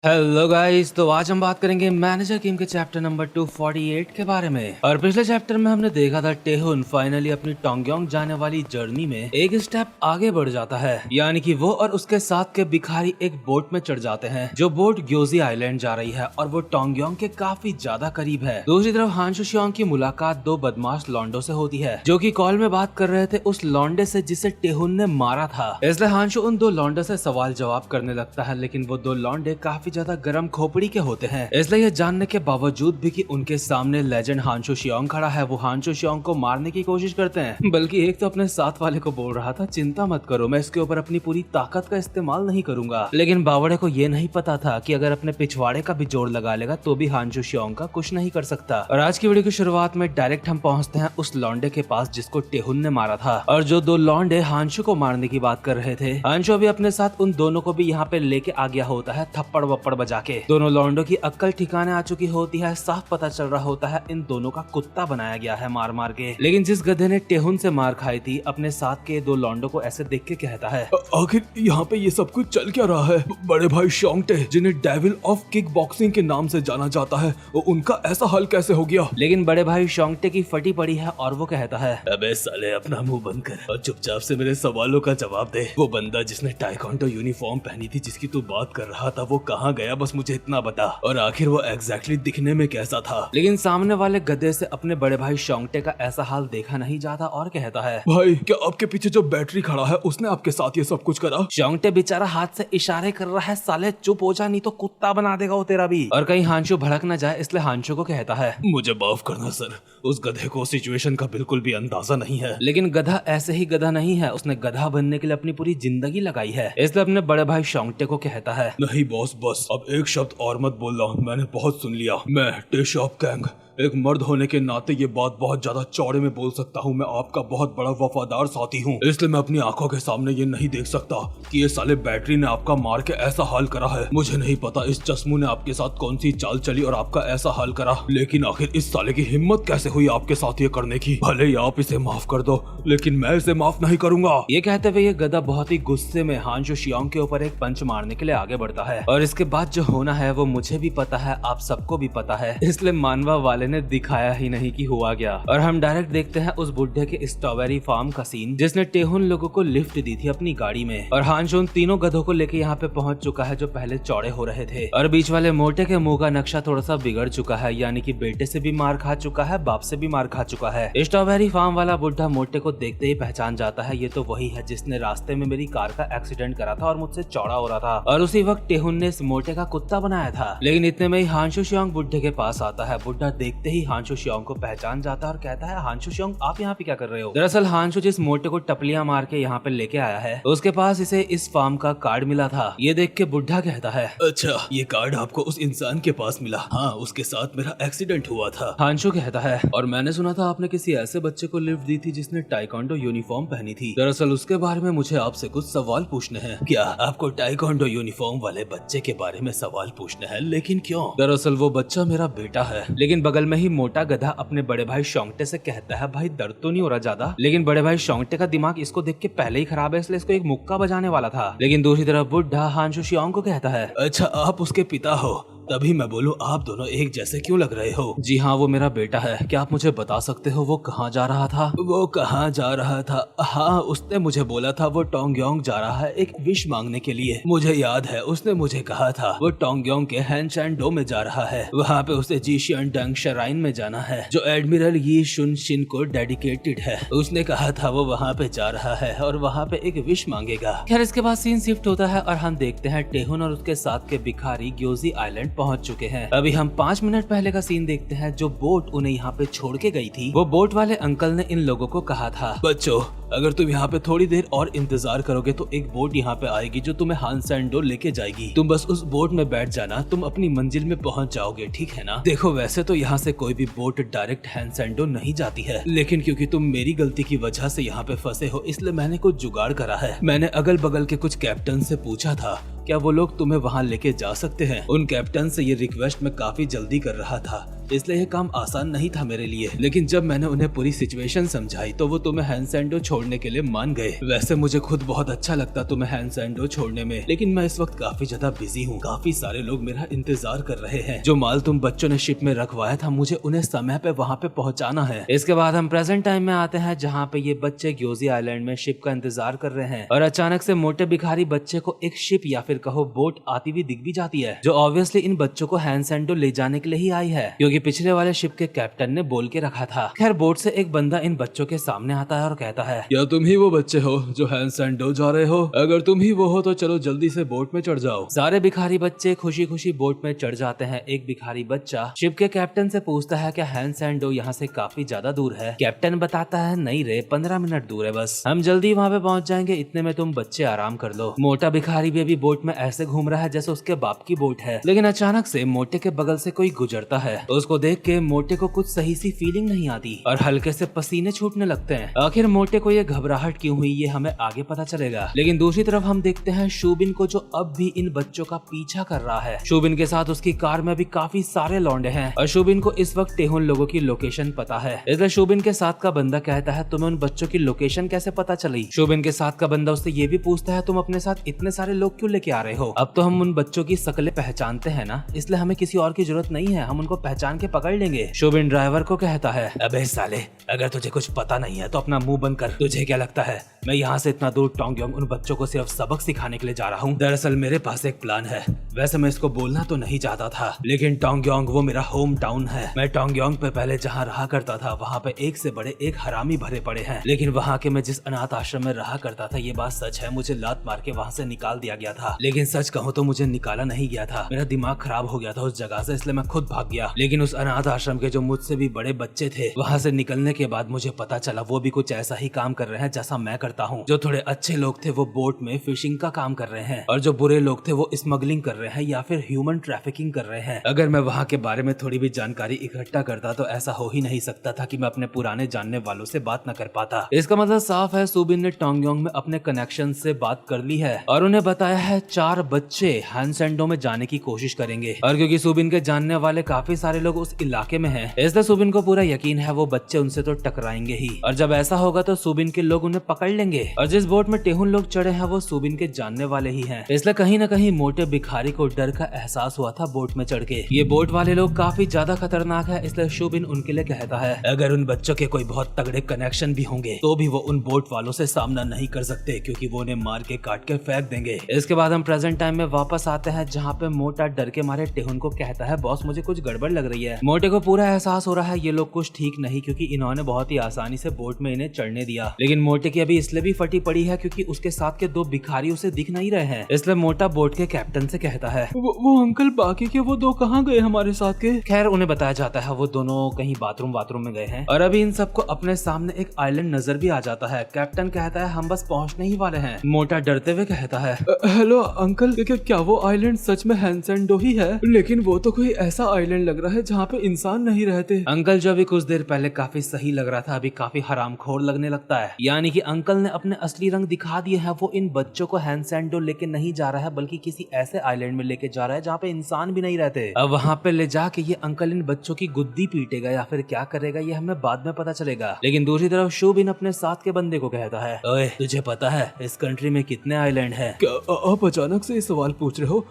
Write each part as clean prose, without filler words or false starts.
Hello guys, तो आज हम बात करेंगे मैनेजर किम के चैप्टर नंबर 248 के बारे में। और पिछले चैप्टर में हमने देखा था टेहुन फाइनली अपनी टोंगयोंग जाने वाली जर्नी में एक स्टेप आगे बढ़ जाता है, यानी कि वो और उसके साथ के भिखारी एक बोट में चढ़ जाते हैं जो बोट ग्योजी आइलैंड जा रही है और वो टोंगयोंग के काफी ज्यादा करीब है। दूसरी तरफ हांशु शियोंग की मुलाकात दो बदमाश लॉन्डो से होती है जो की कॉल में बात कर रहे थे उस लॉन्डे से जिसे टेहुन ने मारा था। इसलिए हांशु उन दो लॉन्डो से सवाल जवाब करने लगता है, लेकिन वो दो लॉन्डे काफी ज्यादा गर्म खोपड़ी के होते हैं। इसलिए ये जानने के बावजूद भी कि उनके सामने लेजेंड हांशु शियोंग खड़ा है, वो हांशु शियोंग को मारने की कोशिश करते हैं। बल्कि एक तो अपने साथ वाले को बोल रहा था चिंता मत करो, मैं इसके ऊपर अपनी पूरी ताकत का इस्तेमाल नहीं करूंगा। लेकिन बावड़े को ये नहीं पता था कि अगर अपने पिछवाड़े का भी जोर लगा लेगा तो भी हांशु शियोंग का कुछ नहीं कर सकता। और आज की वीडियो की शुरुआत में डायरेक्ट हम पहुंचते हैं उस लॉन्डे के पास जिसको टेहुन ने मारा था। और जो दो लॉन्डे हांशु को मारने की बात कर रहे थे, हांशु भी अपने साथ उन दोनों को भी यहाँ पे लेके आ गया होता है थप्पड़ वप्पड़ बजा के। दोनों लॉन्डो की अक्ल ठिकाने आ चुकी होती है, साफ पता चल रहा होता है इन दोनों का कुत्ता बनाया गया है मार मार के। लेकिन जिस गधे ने टेहुन से मार खाई थी अपने साथ के दो लॉन्डो को ऐसे देख के कहता है, आखिर यहाँ पे ये सब कुछ चल क्या रहा है? बड़े भाई शोंगटे जिन्हें डेविल ऑफ किक बॉक्सिंग के नाम से जाना जाता है, उनका ऐसा हाल कैसे हो गया? लेकिन बड़े भाई शोंगटे की फटी पड़ी है और वो कहता है, अबे साले अपना मुंह बंद कर और चुपचाप से मेरे सवालों का जवाब दे। वो बंदा जिसने टाइकोंडो यूनिफॉर्म पहनी थी जिसकी तू बात कर रहा था वो कहाँ गया, बस मुझे इतना बता। और आखिर वो एग्जैक्टली दिखने में कैसा था? लेकिन सामने वाले गधे से अपने बड़े भाई शोंगटे का ऐसा हाल देखा नहीं जाता और कहता है, भाई क्या आपके पीछे जो बैटरी खड़ा है उसने आपके साथ ये सब कुछ करा? शोंगटे बेचारा हाथ से इशारे कर रहा है, साले चुप हो जा नहीं तो कुत्ता बना देगा वो तेरा भी। और कहीं हांशु भड़क न जाए इसलिए हांशु को कहता है, मुझे माफ करना सर, उस गधे को सिचुएशन का बिल्कुल भी अंदाजा नहीं है। लेकिन गधा ऐसे ही गधा नहीं है, उसने गधा बनने के लिए अपनी पूरी जिंदगी लगाई है। इसलिए अपने बड़े भाई शोंगटे को कहता है, नहीं बॉस बस अब एक शब्द और मत बोलना, मैंने बहुत सुन लिया। मैं टेशॉप कैंग एक मर्द होने के नाते ये बात बहुत ज्यादा चौड़े में बोल सकता हूँ, मैं आपका बहुत बड़ा वफादार साथी हूँ, इसलिए मैं अपनी आंखों के सामने ये नहीं देख सकता कि ये साले बैटरी ने आपका मार के ऐसा हाल करा है। मुझे नहीं पता इस चस्मू ने आपके साथ कौन सी चाल चली और आपका ऐसा हाल करा, लेकिन आखिर इस साले की हिम्मत कैसे हुई आपके साथ ये करने की? भले ही आप इसे माफ कर दो लेकिन मैं इसे माफ नहीं करूंगा। ये कहते हुए ये गधा बहुत ही गुस्से में हांशु शियोंग के ऊपर एक पंच मारने के लिए आगे बढ़ता है। और इसके बाद जो होना है वो मुझे भी पता है, आप सबको भी पता है, इसलिए मानवा वाले ने दिखाया ही नहीं कि हुआ गया। और हम डायरेक्ट देखते हैं उस बुढ़े के स्ट्रॉबेरी फार्म का सीन जिसने टेहुन लोगों को लिफ्ट दी थी अपनी गाड़ी में। और हांशु उन तीनों गधों को लेके यहाँ पे पहुंच चुका है जो पहले चौड़े हो रहे थे। और बीच वाले मोटे के मुंह का नक्शा थोड़ा सा बिगड़ चुका है, यानी कि बेटे से भी मार खा चुका है, बाप से भी मार खा चुका है। स्ट्रॉबेरी फार्म वाला बुढ़ा मोटे को देखते ही पहचान जाता है, ये तो वही है जिसने रास्ते में मेरी कार का एक्सीडेंट करा था और मुझसे चौड़ा हो रहा था। और उसी वक्त टेहुन ने इस मोटे का कुत्ता बनाया था। लेकिन इतने में ही हांशु शियोंग बुढ़े के पास आता है। बुढ़ा देखते ही हांशु शियोंग को पहचान जाता है और कहता है, हांशु शियोंग आप यहाँ पे क्या कर रहे हो? दरअसल हांशु जिस मोटे को टपलियां मार के यहाँ पे लेके आया है उसके पास इसे इस फार्म का कार्ड मिला था। ये देख के बुढ़ा कहता है, अच्छा ये कार्ड आपको उस इंसान के पास मिला? हाँ उसके साथ मेरा एक्सीडेंट हुआ था। हांशु कहता है, और मैंने सुना था आपने किसी ऐसे बच्चे को लिफ्ट दी थी जिसने टाइकोंडो यूनिफॉर्म पहनी थी, दरअसल उसके बारे में मुझे आपसे कुछ सवाल पूछने हैं। क्या आपको टाइकोंडो यूनिफॉर्म वाले बच्चे के बारे में सवाल पूछने हैं? लेकिन क्यों? दरअसल वो बच्चा मेरा बेटा है। लेकिन बगल में ही मोटा गधा अपने बड़े भाई शोंगटे से कहता है, भाई दर्द तो नहीं हो रहा ज्यादा? लेकिन बड़े भाई शोंगटे का दिमाग इसको देख के पहले ही खराब है, इसलिए इसको एक मुक्का बजाने वाला था। लेकिन दूसरी तरफ बुढ़ा हांशु शियोंग को कहता है, अच्छा आप उसके पिता हो, तभी मैं बोलूं आप दोनों एक जैसे क्यों लग रहे हो? जी हाँ वो मेरा बेटा है। क्या आप मुझे बता सकते हो वो कहाँ जा रहा था? वो कहाँ जा रहा था? हाँ उसने मुझे बोला था वो टोंगयोंग जा रहा है एक विश मांगने के लिए। मुझे याद है उसने मुझे कहा था वो टोंगयोंग के हैनशैंडो में जा रहा है, वहाँ पे उसे जीशियनडंग श्राइन में जाना है जो एडमिरल यी शुन शिन को डेडिकेटेड है। उसने कहा था वो वहाँ पे जा रहा है और वहाँ पे एक विश मांगेगा। खैर इसके बाद सीन शिफ्ट होता है और हम देखते हैं टेहुन और उसके साथ के भिखारी ग्योजी आइलैंड पहुंच चुके हैं। अभी हम 5 मिनट पहले का सीन देखते हैं। जो बोट उन्हें यहाँ पे छोड़ के गई थी वो बोट वाले अंकल ने इन लोगों को कहा था, बच्चों अगर तुम यहाँ पे थोड़ी देर और इंतजार करोगे तो एक बोट यहाँ पे आएगी जो तुम्हें हानसैंडो लेके जाएगी, तुम बस उस बोट में बैठ जाना, तुम अपनी मंजिल में पहुँच जाओगे, ठीक है ना? देखो वैसे तो यहाँ से कोई भी बोट डायरेक्ट हानसैंडो नहीं जाती है, लेकिन क्योंकि तुम मेरी गलती की वजह से यहाँ पे फंसे हो इसलिए मैंने कुछ जुगाड़ करा है। मैंने अगल बगल के कुछ कैप्टन से पूछा था क्या वो लोग तुम्हें वहाँ लेके जा सकते हैं। उन कैप्टन से ये रिक्वेस्ट मैं काफी जल्दी कर रहा था इसलिए ये काम आसान नहीं था मेरे लिए। लेकिन जब मैंने उन्हें पूरी सिचुएशन समझाई तो वो तुम्हें हैंसेंडो छोड़ने के लिए मान गए। वैसे मुझे खुद बहुत अच्छा लगता तुम्हें हैंसेंडो छोड़ने में, लेकिन मैं इस वक्त काफी ज्यादा बिजी हूँ। काफी सारे लोग मेरा इंतजार कर रहे हैं। जो माल तुम बच्चों ने शिप में रखवाया था मुझे उन्हें समय पे वहाँ पे पहुँचाना है। इसके बाद हम प्रेजेंट टाइम में आते हैं जहाँ पे ये बच्चे ग्योजी आइलैंड में शिप का इंतजार कर रहे हैं और अचानक से मोटे भिखारी बच्चे को एक शिप या फिर कहो बोट आती हुई दिख भी जाती है, जो ऑब्वियसली इन बच्चों को हैंसेंडो ले जाने के लिए ही आई है, क्योंकि पिछले वाले शिप के कैप्टन ने बोल के रखा था। खैर बोट से एक बंदा इन बच्चों के सामने आता है और कहता है, क्या तुम ही वो बच्चे हो जो हैंसेंडो जा रहे हो? अगर तुम ही वो हो तो चलो जल्दी से बोट में चढ़ जाओ। सारे भिखारी बच्चे खुशी खुशी बोट में चढ़ जाते हैं। एक भिखारी बच्चा शिप के कैप्टन से पूछता है क्या हैंसेंडो यहाँ से काफी ज्यादा दूर है? कैप्टन बताता है नहीं रे, 15 मिनट दूर है बस, हम जल्दी वहाँ पे पहुँच जाएंगे, इतने में तुम बच्चे आराम कर लो। मोटा भिखारी भी अभी बोट में ऐसे घूम रहा है जैसे उसके बाप की बोट है, लेकिन अचानक से मोटे के बगल से कोई गुजरता है। तो उसको देख के मोटे को कुछ सही सी फीलिंग नहीं आती और हल्के से पसीने छूटने लगते हैं। आखिर मोटे को ये घबराहट क्यों हुई ये हमें आगे पता चलेगा। लेकिन दूसरी तरफ हम देखते हैं शूबिन को, जो अब भी इन बच्चों का पीछा कर रहा है। शूबिन के साथ उसकी कार में भी काफी सारे लौंडे हैं और शूबिन को इस वक्त टेहुन लोगों की लोकेशन पता है। इसलिए शूबिन के साथ का बंदा कहता है तुम्हें उन बच्चों की लोकेशन कैसे पता चली? शूबिन के साथ का बंदा उससे ये भी पूछता है तुम अपने साथ इतने सारे लोग क्यों लेके आ रहे हो? अब तो हम उन बच्चों की शक्लें पहचानते हैं ना, इसलिए हमें किसी और की जरूरत नहीं है, हम उनको पहचान के पकड़ लेंगे। शूबिन ड्राइवर को कहता है अबे साले, अगर तुझे कुछ पता नहीं है तो अपना मुंह बंद कर। तुझे क्या लगता है मैं यहाँ से इतना दूर टोंगयोंग उन बच्चों को सिर्फ सबक सिखाने के लिए जा रहा हूँ? दरअसल मेरे पास एक प्लान है। वैसे मैं इसको बोलना तो नहीं चाहता था, लेकिन टोंगयोंग वो मेरा होम टाउन है। मैं टोंगयोंग पे पहले जहाँ रहा करता था वहाँ पे एक से बड़े एक हरामी भरे पड़े हैं, लेकिन वहाँ के मैं जिस अनाथ आश्रम में रहा करता था ये बात सच है, मुझे लात मार के वहाँ से निकाल दिया गया था। लेकिन सच कहूँ तो मुझे निकाला नहीं गया था, मेरा दिमाग खराब हो गया था उस जगह से, इसलिए मैं खुद भाग गया। लेकिन उस अनाथ आश्रम के जो मुझसे भी बड़े बच्चे थे वहाँ से निकलने के बाद मुझे पता चला वो भी कुछ ऐसा ही काम कर रहे हैं जैसा मैं करता हूँ। जो थोड़े अच्छे लोग थे वो बोट में फिशिंग का काम कर रहे हैं और जो बुरे लोग थे वो स्मगलिंग कर रहे हैं या फिर ह्यूमन ट्रैफिकिंग कर रहे हैं। अगर मैं वहाँ के बारे में थोड़ी भी जानकारी इकट्ठा करता तो ऐसा हो ही नहीं सकता था कि मैं अपने पुराने जानने वालों से बात न कर पाता। इसका मतलब साफ है सुबिन ने टोंगयोंग में अपने कनेक्शन से बात कर ली है और उन्हें बताया है 4 बच्चे हैंसेंडो में जाने की कोशिश करेंगे। और क्योंकि सुबिन के जानने वाले काफी सारे लोग उस इलाके में हैं, इसलिए सुबिन को पूरा यकीन है वो बच्चे उनसे तो टकराएंगे ही, और जब ऐसा होगा तो सुबिन के लोग उन्हें पकड़ लेंगे। और जिस बोट में टेहुन लोग चढ़े हैं वो सुबिन के जानने वाले ही हैं, इसलिए कहीं न कहीं मोटे भिखारी को डर का एहसास हुआ था बोट में चढ़ के। ये बोट वाले लोग काफी ज्यादा खतरनाक है, इसलिए सुबिन उनके लिए कहता है अगर उन बच्चों के कोई बहुत तगड़े कनेक्शन भी होंगे तो भी वो उन बोट वालों से सामना नहीं कर सकते, क्योंकि वो उन्हें मार के काट के फेंक देंगे। इसके बाद हम प्रेजेंट टाइम में वापस आते हैं जहाँ पे मोटा डर के मारे टेहुन को कहता है बॉस मुझे कुछ गड़बड़ लग रही है। मोटे को पूरा एहसास हो रहा है ये लोग कुछ ठीक नहीं, क्योंकि इन्होंने बहुत ही आसानी से बोट में इन्हें चढ़ने दिया। लेकिन मोटे की अभी इसलिए भी फटी पड़ी है क्योंकि उसके साथ के 2 भिखारी उसे दिख नहीं रहे हैं, इसलिए मोटा बोट के कैप्टन से कहता है वो अंकल बाकी के वो 2 कहाँ गए हमारे साथ के? खैर उन्हें बताया जाता है वो दोनों कहीं बाथरूम में गए हैं और अभी इन सबको अपने सामने एक आइलैंड नजर भी आ जाता है। कैप्टन कहता है हम बस पहुंचने ही वाले हैं। मोटा डरते हुए कहता है हेलो अंकल, क्या वो आइलैंड सच में हैंसेंडो ही है? लेकिन वो तो कोई ऐसा आइलैंड लग रहा है जहाँ पे इंसान नहीं रहते। अंकल जो अभी कुछ देर पहले काफी सही लग रहा था अभी काफी हरामखोर लगने लगता है, यानी कि अंकल ने अपने असली रंग दिखा दिए हैं। वो इन बच्चों को हैंसेंडो लेके नहीं जा रहा है बल्कि किसी ऐसे आइलैंड में लेके जा रहा है जहाँ पे इंसान भी नहीं रहते। अब वहाँ पे ले जाके ये अंकल इन बच्चों की गुद्दी पीटेगा या फिर क्या करेगा ये हमें बाद में पता चलेगा। लेकिन दूसरी तरफ शूबिन अपने साथ के बंदे को कहता है ओए तुझे पता है इस कंट्री में कितने आइलैंड है? क्या आप अचानक से ये सवाल पूछ रहे हो?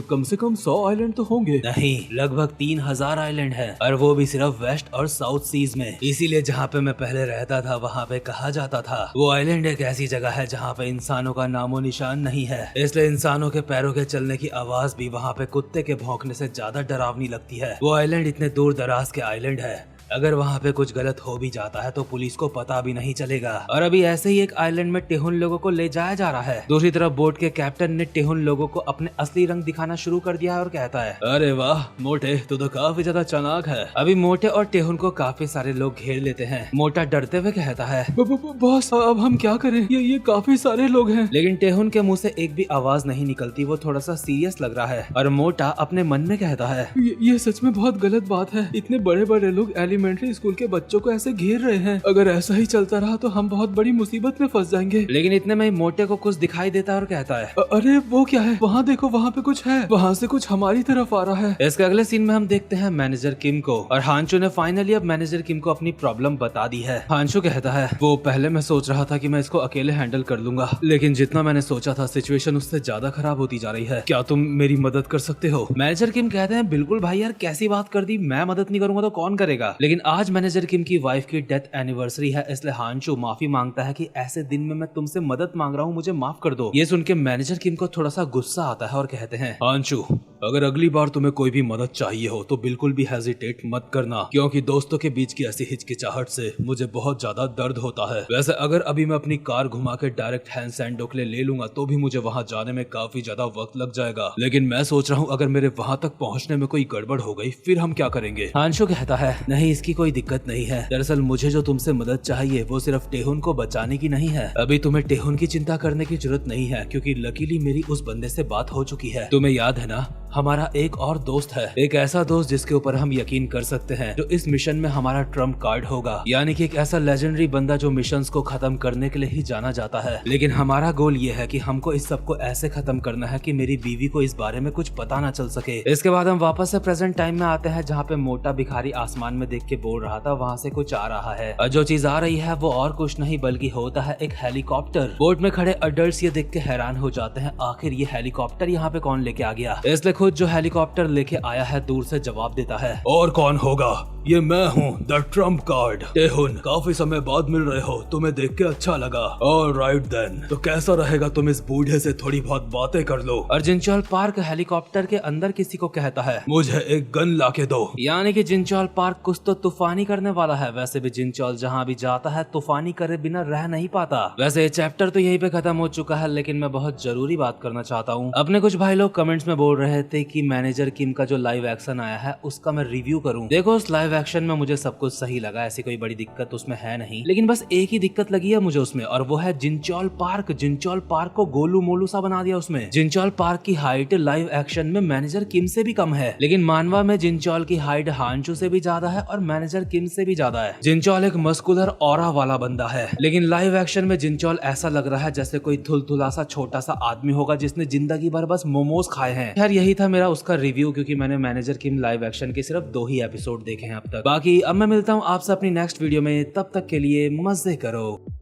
कम से कम 100 आइलैंड तो होंगे। नहीं, लगभग 3000 आइलैंड है और वो भी सिर्फ वेस्ट और साउथ सीज में। इसीलिए जहाँ पे मैं पहले रहता था वहाँ पे कहा जाता था वो आइलैंड एक ऐसी जगह है जहाँ पे इंसानों का नामो निशान नहीं है, इसलिए इंसानों के पैरों के चलने की आवाज भी वहाँ पे कुत्ते के भौंकने से ज्यादा डरावनी लगती है। वो आइलैंड इतने दूर दराज के आइलैंड है, अगर वहाँ पे कुछ गलत हो भी जाता है तो पुलिस को पता भी नहीं चलेगा। और अभी ऐसे ही एक आइलैंड में टेहुन लोगों को ले जाया जा रहा है। दूसरी तरफ बोट के कैप्टन ने टेहुन लोगों को अपने असली रंग दिखाना शुरू कर दिया है और कहता है अरे वाह मोटे, तू तो काफी ज्यादा चालाक है। अभी मोटे और टेहुन को काफी सारे लोग घेर लेते हैं। मोटा डरते हुए कहता है बॉस अब हम क्या करें? ये काफी सारे लोग हैं। लेकिन टेहुन के मुंह से एक भी आवाज नहीं निकलती, वो थोड़ा सा सीरियस लग रहा है। और मोटा अपने मन में कहता है ये सच में बहुत गलत बात है। इतने बड़े बड़े लोग एलिमेंट्री स्कूल के बच्चों को ऐसे घेर रहे हैं। अगर ऐसा ही चलता रहा तो हम बहुत बड़ी मुसीबत में फंस जाएंगे। लेकिन इतने में ही मोटे को कुछ दिखाई देता है और कहता है, अरे वो क्या है? वहाँ देखो, वहाँ पे कुछ है, वहाँ से कुछ हमारी तरफ आ रहा है। इसके अगले सीन में हम देखते हैं मैनेजर किम को, और हांशु ने फाइनली अब मैनेजर किम को अपनी प्रॉब्लम बता दी है। हांशु कहता है, वो पहले मैं सोच रहा था कि मैं इसको अकेले हैंडल कर लूंगा, लेकिन जितना मैंने सोचा था सिचुएशन उससे ज्यादा खराब होती जा रही है। क्या तुम मेरी मदद कर सकते हो? मैनेजर किम कहते हैं, बिल्कुल भाई यार, कैसी बात कर दी, मैं मदद नहीं करूंगा तो कौन करेगा। लेकिन आज मैनेजर किम की वाइफ की डेथ एनिवर्सरी है, इसलिए हांशु माफी मांगता है कि ऐसे दिन में मैं तुमसे मदद मांग रहा हूँ, मुझे माफ कर दो। ये सुन के मैनेजर किम को थोड़ा सा गुस्सा आता है और कहते हैं, हांशु, अगर अगली बार तुम्हें कोई भी मदद चाहिए हो तो बिल्कुल भी हेजिटेट मत करना, क्योंकि दोस्तों के बीच की ऐसी हिचकिचाहट से मुझे बहुत ज्यादा दर्द होता है। वैसे अगर अभी मैं अपनी कार घुमा के डायरेक्ट हैंड सैंडोकले ले लूंगा तो भी मुझे वहाँ जाने में काफी ज्यादा वक्त लग जाएगा, लेकिन मैं सोच रहा हूँ अगर मेरे वहाँ तक पहुँचने में कोई गड़बड़ हो गई फिर हम क्या करेंगे? हांशु कहता है, नहीं इसकी कोई दिक्कत नहीं है, दरअसल मुझे जो तुमसे मदद चाहिए वो सिर्फ टेहुन को बचाने की नहीं है। अभी तुम्हें टेहुन की चिंता करने की जरूरत नहीं है, क्योंकि लकीली मेरी उस बंदे से बात हो चुकी है। तुम्हें याद है ना, हमारा एक और दोस्त है, एक ऐसा दोस्त जिसके ऊपर हम यकीन कर सकते हैं, जो इस मिशन में हमारा ट्रम्प कार्ड होगा, यानी कि एक ऐसा लेजेंडरी बंदा जो मिशंस को खत्म करने के लिए ही जाना जाता है। लेकिन हमारा गोल ये है कि हमको इस सब को ऐसे खत्म करना है कि मेरी बीवी को इस बारे में कुछ पता ना चल सके। इसके बाद हम वापस से प्रेजेंट टाइम में आते हैं, जहाँ पे मोटा भिखारी आसमान में देख के बोल रहा था वहाँ से कुछ आ रहा है, और जो चीज आ रही है वो और कुछ नहीं बल्कि होता है एक हेलीकॉप्टर। बोट में खड़े अडल्ट्स ये देख के हैरान हो जाते हैं, आखिर ये हेलीकॉप्टर यहाँ पे कौन लेके आ गया। इसलिए खुद जो हेलीकॉप्टर लेके आया है दूर से जवाब देता है, और कौन होगा? ये मैं हूँ, द ट्रम्प कार्ड। टेहुन, काफी समय बाद मिल रहे हो, तुम्हें देख के अच्छा लगा। ऑलराइट देन, तो कैसा रहेगा तुम इस बूढ़े से थोड़ी बहुत बातें कर लो। और जिनचौल पार्क हेलीकॉप्टर के अंदर किसी को कहता है, मुझे एक गन लाके दो। यानी कि जिनचौल पार्क कुछ तो तूफानी करने वाला है। वैसे भी जिनचौल जहाँ भी जाता है तूफानी करे बिना रह नहीं पाता। वैसे ये चैप्टर तो यहीं पे खत्म हो चुका है, लेकिन मैं बहुत जरूरी बात करना चाहता हूँ। अपने कुछ भाई लोग कमेंट्स में बोल रहे थे कि मैनेजर किम का जो लाइव एक्शन आया है उसका मैं रिव्यू करूँ। देखो, उस लाइव एक्शन में मुझे सब कुछ सही लगा, ऐसी कोई बड़ी दिक्कत उसमें है नहीं, लेकिन बस एक ही दिक्कत लगी है मुझे उसमें, और वो है जिनचौल पार्क। जिनचौल पार्क को गोलू मोलू सा बना दिया उसमें। जिनचौल पार्क की हाइट लाइव एक्शन में मैनेजर किम से भी कम है, लेकिन मानवा में जिनचौल की हाइट हांशु से भी ज्यादा है और मैनेजर किम से भी ज्यादा है। जिनचौल एक मस्कुलर ऑरा वाला बंदा है, लेकिन लाइव एक्शन में जिनचौल ऐसा लग रहा है जैसे कोई थुलथुला सा छोटा सा आदमी होगा जिसने जिंदगी भर बस मोमोज खाए हैं। यार यही था मेरा उसका रिव्यू, क्योंकि मैंने मैनेजर किम लाइव एक्शन के सिर्फ 2 ही एपिसोड देखे हैं अब तक। बाकी अब मैं मिलता हूँ आपसे अपनी नेक्स्ट वीडियो में, तब तक के लिए मजे करो।